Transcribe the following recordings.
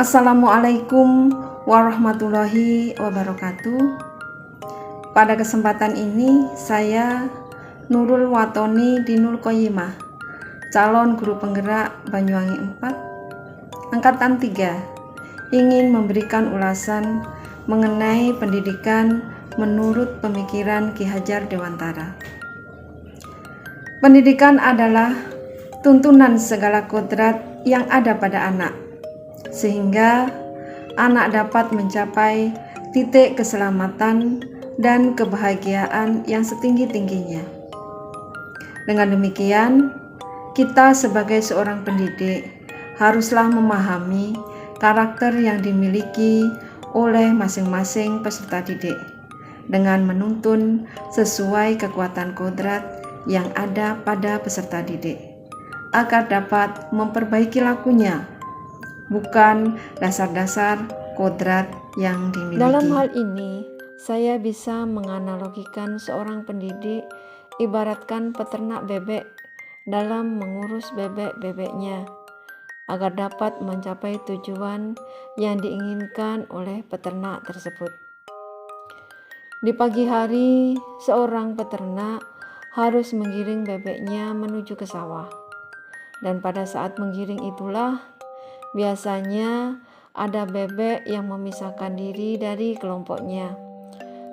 Assalamualaikum warahmatullahi wabarakatuh. Pada kesempatan ini saya Nurul Watoni Dinul Qoyimah, calon guru penggerak Banyuwangi 4, angkatan 3, ingin memberikan ulasan mengenai pendidikan menurut pemikiran Ki Hajar Dewantara. Pendidikan adalah tuntunan segala kodrat yang ada pada anak, sehingga anak dapat mencapai titik keselamatan dan kebahagiaan yang setinggi-tingginya. Dengan demikian, kita sebagai seorang pendidik haruslah memahami karakter yang dimiliki oleh masing-masing peserta didik dengan menuntun sesuai kekuatan kodrat yang ada pada peserta didik agar dapat memperbaiki lakunya, bukan dasar-dasar kodrat yang dimiliki. Dalam hal ini, saya bisa menganalogikan seorang pendidik ibaratkan peternak bebek dalam mengurus bebek-bebeknya agar dapat mencapai tujuan yang diinginkan oleh peternak tersebut. Di pagi hari, seorang peternak harus menggiring bebeknya menuju ke sawah. Dan pada saat menggiring itulah biasanya ada bebek yang memisahkan diri dari kelompoknya,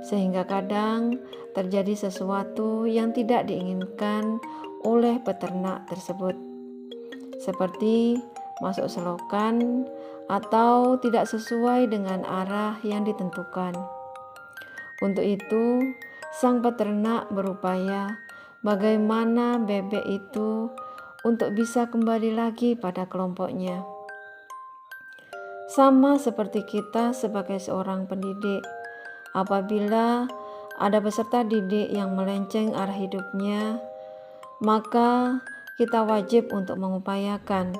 sehingga kadang terjadi sesuatu yang tidak diinginkan oleh peternak tersebut, seperti masuk selokan atau tidak sesuai dengan arah yang ditentukan. Untuk itu, sang peternak berupaya bagaimana bebek itu untuk bisa kembali lagi pada kelompoknya. Sama seperti kita sebagai seorang pendidik, apabila ada peserta didik yang melenceng arah hidupnya, maka kita wajib untuk mengupayakan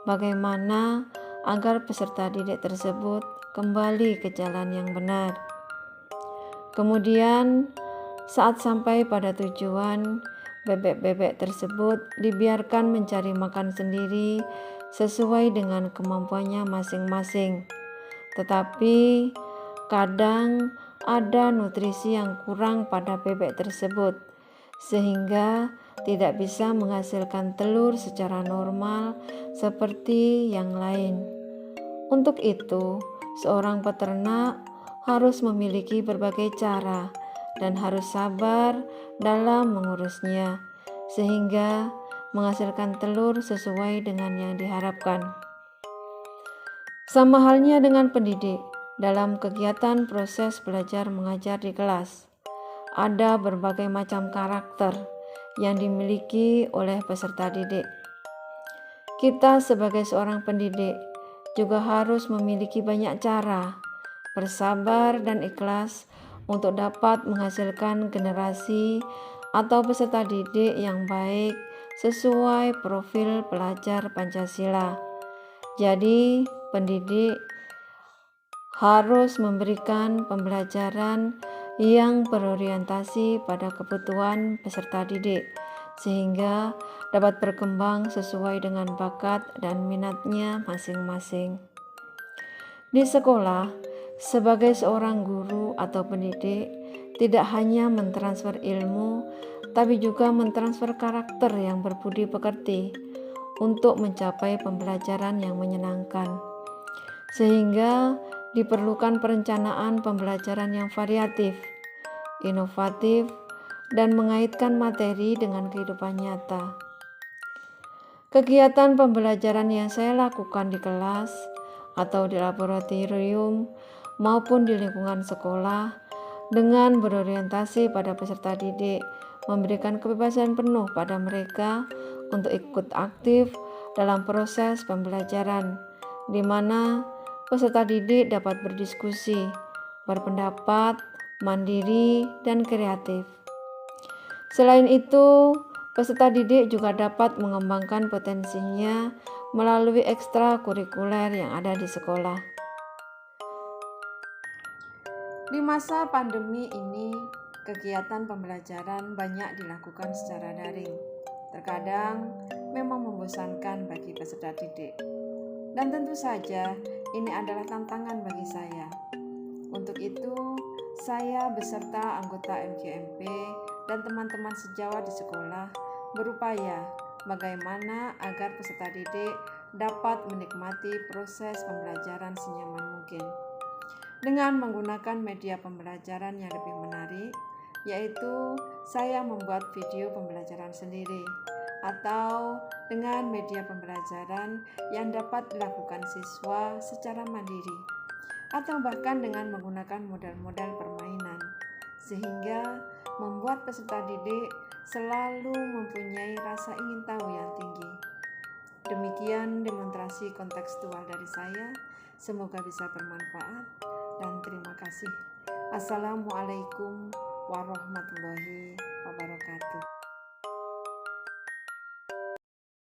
bagaimana agar peserta didik tersebut kembali ke jalan yang benar. Kemudian, saat sampai pada tujuan, bebek-bebek tersebut dibiarkan mencari makan sendiri sesuai dengan kemampuannya masing-masing. Tetapi kadang ada nutrisi yang kurang pada bebek tersebut, sehingga tidak bisa menghasilkan telur secara normal seperti yang lain. Untuk itu, seorang peternak harus memiliki berbagai cara dan harus sabar dalam mengurusnya, sehingga menghasilkan telur sesuai dengan yang diharapkan. Sama halnya dengan pendidik, dalam kegiatan proses belajar mengajar di kelas, ada berbagai macam karakter yang dimiliki oleh peserta didik. Kita sebagai seorang pendidik juga harus memiliki banyak cara, bersabar dan ikhlas untuk dapat menghasilkan generasi atau peserta didik yang baik sesuai profil pelajar Pancasila. Jadi, pendidik harus memberikan pembelajaran yang berorientasi pada kebutuhan peserta didik, sehingga dapat berkembang sesuai dengan bakat dan minatnya masing-masing. Di sekolah, sebagai seorang guru atau pendidik, tidak hanya mentransfer ilmu, tapi juga mentransfer karakter yang berbudi pekerti untuk mencapai pembelajaran yang menyenangkan. Sehingga diperlukan perencanaan pembelajaran yang variatif, inovatif, dan mengaitkan materi dengan kehidupan nyata. Kegiatan pembelajaran yang saya lakukan di kelas atau di laboratorium maupun di lingkungan sekolah dengan berorientasi pada peserta didik memberikan kebebasan penuh pada mereka untuk ikut aktif dalam proses pembelajaran, di mana peserta didik dapat berdiskusi, berpendapat, mandiri, dan kreatif. Selain itu, peserta didik juga dapat mengembangkan potensinya melalui ekstrakurikuler yang ada di sekolah. Di masa pandemi ini, kegiatan pembelajaran banyak dilakukan secara daring. Terkadang memang membosankan bagi peserta didik. Dan tentu saja ini adalah tantangan bagi saya. Untuk itu, saya beserta anggota MGMP dan teman-teman sejawat di sekolah berupaya bagaimana agar peserta didik dapat menikmati proses pembelajaran senyaman mungkin dengan menggunakan media pembelajaran yang lebih menarik, yaitu saya membuat video pembelajaran sendiri atau dengan media pembelajaran yang dapat dilakukan siswa secara mandiri atau bahkan dengan menggunakan model-model permainan sehingga membuat peserta didik selalu mempunyai rasa ingin tahu yang tinggi. Demikian demonstrasi kontekstual dari saya, semoga bisa bermanfaat dan terima kasih. Assalamualaikum warahmatullahi